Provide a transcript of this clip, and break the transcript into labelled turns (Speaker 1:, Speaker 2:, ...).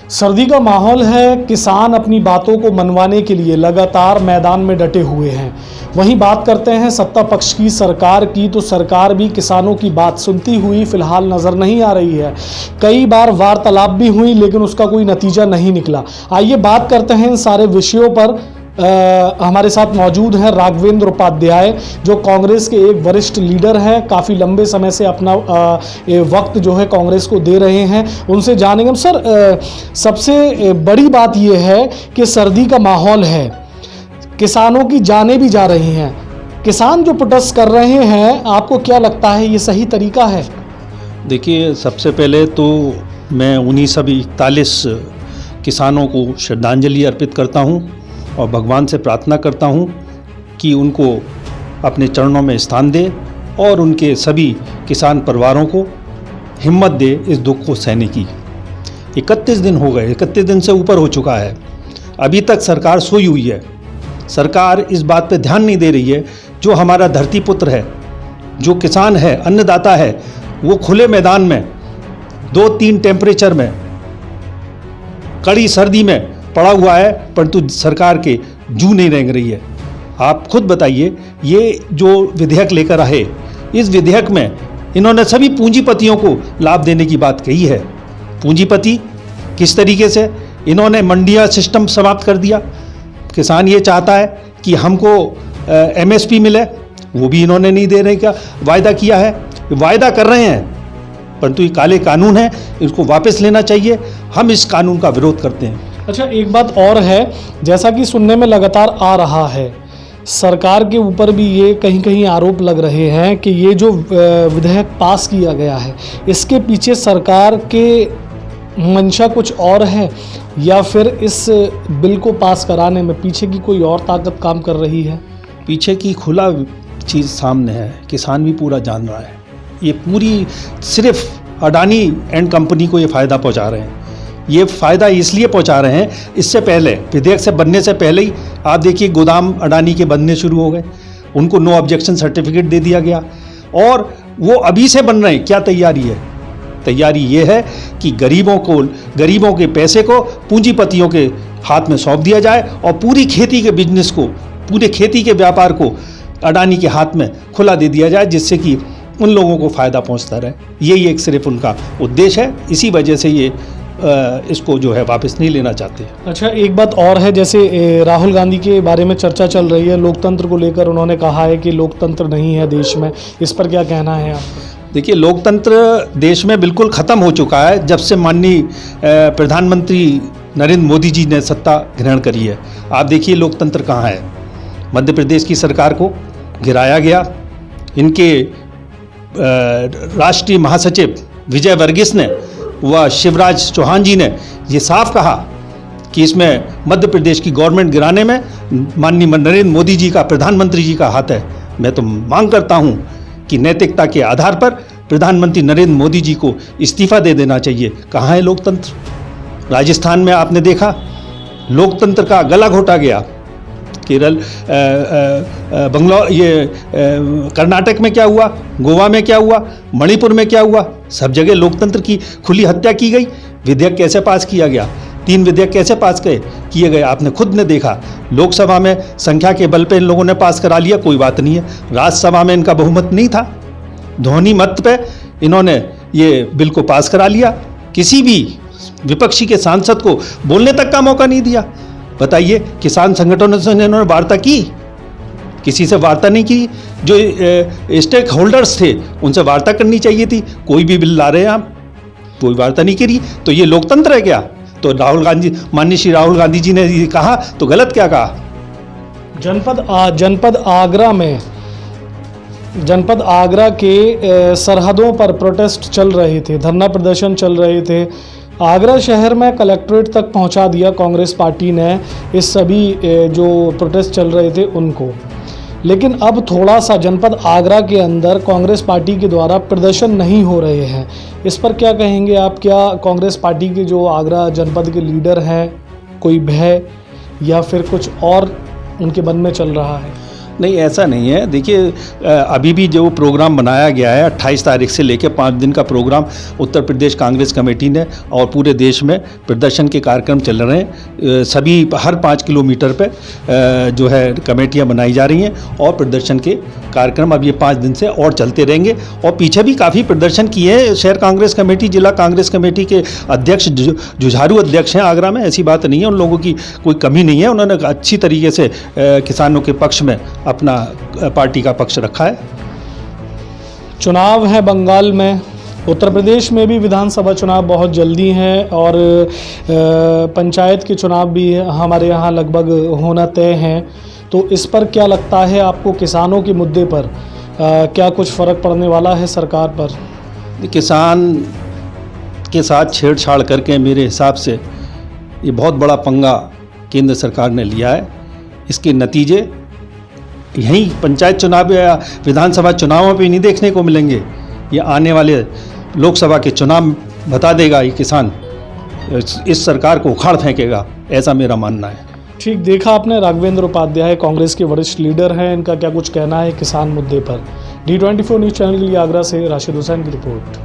Speaker 1: सर्दी का माहौल है। किसान अपनी बातों को मनवाने के लिए लगातार मैदान में डटे हुए हैं। वहीं बात करते हैं सत्ता पक्ष की, सरकार की, तो सरकार भी किसानों की बात सुनती हुई फिलहाल नजर नहीं आ रही है। कई बार वार्तालाप भी हुई लेकिन उसका कोई नतीजा नहीं निकला। आइए बात करते हैं इन सारे विषयों पर। हमारे साथ मौजूद हैं राघवेंद्र उपाध्याय, जो कांग्रेस के एक वरिष्ठ लीडर हैं, काफ़ी लंबे समय से अपना वक्त जो है कांग्रेस को दे रहे हैं। उनसे जानेंगे। सर, सबसे बड़ी बात यह है कि सर्दी का माहौल है, किसानों की जानें भी जा रही हैं। किसान जो प्रोटेस्ट कर रहे हैं, आपको क्या लगता है ये सही तरीका है?
Speaker 2: देखिए, सबसे पहले तो मैं उन्हीं सभी 41 किसानों को श्रद्धांजलि अर्पित करता हूं और भगवान से प्रार्थना करता हूं कि उनको अपने चरणों में स्थान दे और उनके सभी किसान परिवारों को हिम्मत दे इस दुख को सहने की। 31 दिन हो गए, 31 दिन से ऊपर हो चुका है, अभी तक सरकार सोई हुई है। सरकार इस बात पे ध्यान नहीं दे रही है। जो हमारा धरती पुत्र है, जो किसान है, अन्नदाता है, वो खुले मैदान में 2-3 टेम्परेचर में, कड़ी सर्दी में पड़ा हुआ है, परंतु सरकार के जू नहीं रेंग रही है। आप खुद बताइए, ये जो विधेयक लेकर आए, इस विधेयक में इन्होंने सभी पूंजीपतियों को लाभ देने की बात कही है। पूंजीपति किस तरीके से इन्होंने मंडिया सिस्टम समाप्त कर दिया। किसान ये चाहता है कि हमको MSP मिले, वो भी इन्होंने नहीं देने का वायदा किया है। वायदा कर रहे हैं परंतु ये काले कानून है, इसको वापस लेना चाहिए। हम इस कानून का विरोध करते हैं।
Speaker 1: अच्छा, एक बात और है, जैसा कि सुनने में लगातार आ रहा है, सरकार के ऊपर भी ये कहीं कहीं आरोप लग रहे हैं कि ये जो विधेयक पास किया गया है, इसके पीछे सरकार के मंशा कुछ और है या फिर इस बिल को पास कराने में पीछे की कोई और ताकत काम कर रही है?
Speaker 2: पीछे की खुला चीज़ सामने है, किसान भी पूरा जान रहा है। ये पूरी सिर्फ अडानी एंड कंपनी को ये फ़ायदा पहुंचा रहे हैं। ये फ़ायदा इसलिए पहुंचा रहे हैं, इससे पहले विधेयक से बनने से पहले ही आप देखिए गोदाम अडानी के बनने शुरू हो गए, उनको नो ऑब्जेक्शन सर्टिफिकेट दे दिया गया और वो अभी से बन रहे हैं। क्या तैयारी है? तैयारी ये है कि गरीबों के पैसे को पूंजीपतियों के हाथ में सौंप दिया जाए और पूरी खेती के बिजनेस को, पूरे खेती के व्यापार को अडानी के हाथ में खुला दे दिया जाए, जिससे कि उन लोगों को फ़ायदा पहुंचता रहे। यही एक सिर्फ उनका उद्देश्य है। इसी वजह से ये इसको जो है वापस नहीं लेना चाहते।
Speaker 1: अच्छा, एक बात और है, जैसे राहुल गांधी के बारे में चर्चा चल रही है, लोकतंत्र को लेकर उन्होंने कहा है कि लोकतंत्र नहीं है देश में। इस पर क्या कहना है आपका?
Speaker 2: देखिए, लोकतंत्र देश में बिल्कुल ख़त्म हो चुका है जब से माननीय प्रधानमंत्री नरेंद्र मोदी जी ने सत्ता ग्रहण करी है। आप देखिए लोकतंत्र कहाँ है। मध्य प्रदेश की सरकार को गिराया गया। इनके राष्ट्रीय महासचिव विजय वर्गीस ने व शिवराज चौहान जी ने ये साफ कहा कि इसमें मध्य प्रदेश की गवर्नमेंट गिराने में माननीय नरेंद्र मोदी जी का, प्रधानमंत्री जी का हाथ है। मैं तो मांग करता हूं कि नैतिकता के आधार पर प्रधानमंत्री नरेंद्र मोदी जी को इस्तीफा दे देना चाहिए। कहाँ है लोकतंत्र? राजस्थान में आपने देखा लोकतंत्र का गला घोटा गया। केरल, कर्नाटक में क्या हुआ, गोवा में क्या हुआ, मणिपुर में क्या हुआ, सब जगह लोकतंत्र की खुली हत्या की गई। विधेयक कैसे पास किया गया? 3 विधेयक कैसे पास किए गए? आपने खुद ने देखा। लोकसभा में संख्या के बल पे इन लोगों ने पास करा लिया, कोई बात नहीं है। राज्यसभा में इनका बहुमत नहीं था, ध्वनि मत पे इन्होंने ये बिल को पास करा लिया। किसी भी विपक्षी के सांसद को बोलने तक का मौका नहीं दिया। बताइए, किसान संगठनों से इन्होंने वार्ता की? किसी से वार्ता नहीं की। जो स्टेक होल्डर्स थे उनसे वार्ता करनी चाहिए थी। कोई भी बिल ला रहे हैं आप, कोई वार्ता नहीं करी, तो ये लोकतंत्र है क्या? तो माननीय श्री राहुल गांधी जी ने ये कहा तो गलत क्या कहा?
Speaker 1: जनपद आगरा के सरहदों पर प्रोटेस्ट चल रहे थे, धरना प्रदर्शन चल रहे थे। आगरा शहर में कलेक्ट्रेट तक पहुंचा दिया कांग्रेस पार्टी ने इस सभी जो प्रोटेस्ट चल रहे थे उनको। लेकिन अब थोड़ा सा जनपद आगरा के अंदर कांग्रेस पार्टी के द्वारा प्रदर्शन नहीं हो रहे हैं। इस पर क्या कहेंगे आप? क्या कांग्रेस पार्टी के जो आगरा जनपद के लीडर हैं, कोई भय या फिर कुछ और उनके मन में चल रहा है?
Speaker 2: नहीं, ऐसा नहीं है। देखिए अभी भी जो प्रोग्राम बनाया गया है 28 तारीख से लेकर 5 दिन का प्रोग्राम उत्तर प्रदेश कांग्रेस कमेटी ने और पूरे देश में प्रदर्शन के कार्यक्रम चल रहे हैं। सभी हर 5 किलोमीटर पे जो है कमेटियां बनाई जा रही हैं और प्रदर्शन के कार्यक्रम अब ये 5 दिन से और चलते रहेंगे। और पीछे भी काफ़ी प्रदर्शन किए हैं। शहर कांग्रेस कमेटी, जिला कांग्रेस कमेटी के अध्यक्ष जुझारू अध्यक्ष हैं आगरा में, ऐसी बात नहीं है। उन लोगों की कोई कमी नहीं है। उन्होंने अच्छी तरीके से किसानों के पक्ष में अपना पार्टी का पक्ष रखा है।
Speaker 1: चुनाव है बंगाल में, उत्तर प्रदेश में भी विधानसभा चुनाव बहुत जल्दी हैं और पंचायत के चुनाव भी हमारे यहाँ लगभग होना तय हैं। तो इस पर क्या लगता है आपको, किसानों के मुद्दे पर क्या कुछ फ़र्क पड़ने वाला है सरकार पर?
Speaker 2: किसान के साथ छेड़छाड़ करके मेरे हिसाब से ये बहुत बड़ा पंगा केंद्र सरकार ने लिया है। इसके नतीजे यहीं पंचायत चुनाव या विधानसभा चुनावों पे नहीं देखने को मिलेंगे। ये आने वाले लोकसभा के चुनाव बता देगा। ये किसान इस सरकार को उखाड़ फेंकेगा, ऐसा मेरा मानना है।
Speaker 1: ठीक, देखा आपने, राघवेंद्र उपाध्याय कांग्रेस के वरिष्ठ लीडर हैं। इनका क्या कुछ कहना है किसान मुद्दे पर। D24 न्यूज़ चैनल के लिए आगरा से राशिद हुसैन की रिपोर्ट।